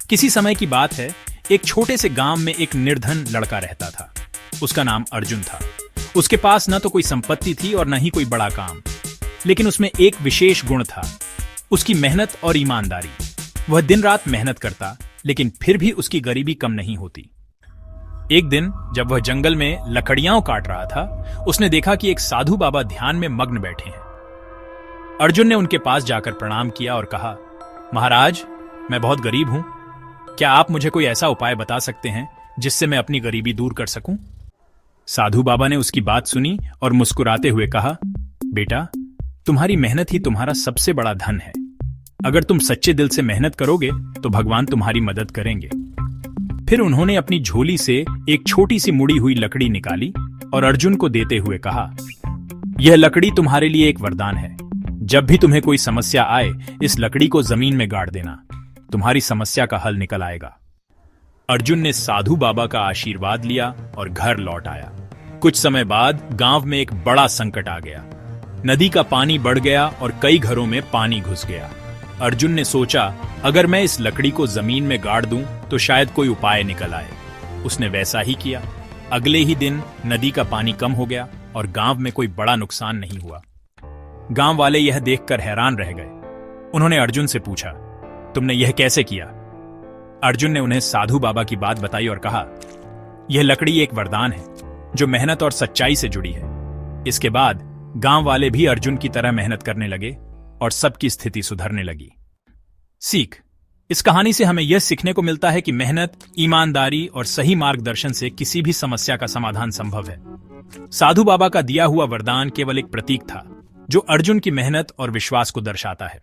किसी समय की बात है, एक छोटे से गांव में एक निर्धन लड़का रहता था। उसका नाम अर्जुन था। उसके पास न तो कोई संपत्ति थी और न ही कोई बड़ा काम, लेकिन उसमें एक विशेष गुण था, उसकी मेहनत और ईमानदारी। वह दिन रात मेहनत करता, लेकिन फिर भी उसकी गरीबी कम नहीं होती। एक दिन जब वह जंगल में लकड़ियां काट रहा था, उसने देखा कि एक साधु बाबा ध्यान में मग्न बैठे हैं। अर्जुन ने उनके पास जाकर प्रणाम किया और कहा, महाराज, मैं बहुत गरीब हूं। क्या आप मुझे कोई ऐसा उपाय बता सकते हैं जिससे मैं अपनी गरीबी दूर कर सकूं? साधु बाबा ने उसकी बात सुनी और मुस्कुराते हुए कहा, बेटा, तुम्हारी मेहनत ही तुम्हारा सबसे बड़ा धन है। अगर तुम सच्चे दिल से मेहनत करोगे तो भगवान तुम्हारी मदद करेंगे। फिर उन्होंने अपनी झोली से एक छोटी सी मुड़ी हुई लकड़ी निकाली और अर्जुन को देते हुए कहा, यह लकड़ी तुम्हारे लिए एक वरदान है। जब भी तुम्हें कोई समस्या आए, इस लकड़ी को जमीन में गाड़ देना, तुम्हारी समस्या का हल निकल आएगा। अर्जुन ने साधु बाबा का आशीर्वाद लिया और घर लौट आया। कुछ समय बाद गांव में एक बड़ा संकट आ गया। नदी का पानी बढ़ गया और कई घरों में पानी घुस गया। अर्जुन ने सोचा, अगर मैं इस लकड़ी को जमीन में गाड़ दूं तो शायद कोई उपाय निकल आए। उसने वैसा ही किया। अगले ही दिन नदी का पानी कम हो गया और गांव में कोई बड़ा नुकसान नहीं हुआ। गांव वाले यह देखकर हैरान रह गए। उन्होंने अर्जुन से पूछा, तुमने यह कैसे किया? अर्जुन ने उन्हें साधु बाबा की बात बताई और कहा, यह लकड़ी एक वरदान है जो मेहनत और सच्चाई से जुड़ी है। इसके बाद गांव वाले भी अर्जुन की तरह मेहनत करने लगे और सबकी स्थिति सुधरने लगी। सीख: इस कहानी से हमें यह सीखने को मिलता है कि मेहनत, ईमानदारी और सही मार्गदर्शन से किसी भी समस्या का समाधान संभव है। साधु बाबा का दिया हुआ वरदान केवल एक प्रतीक था, जो अर्जुन की मेहनत और विश्वास को दर्शाता है।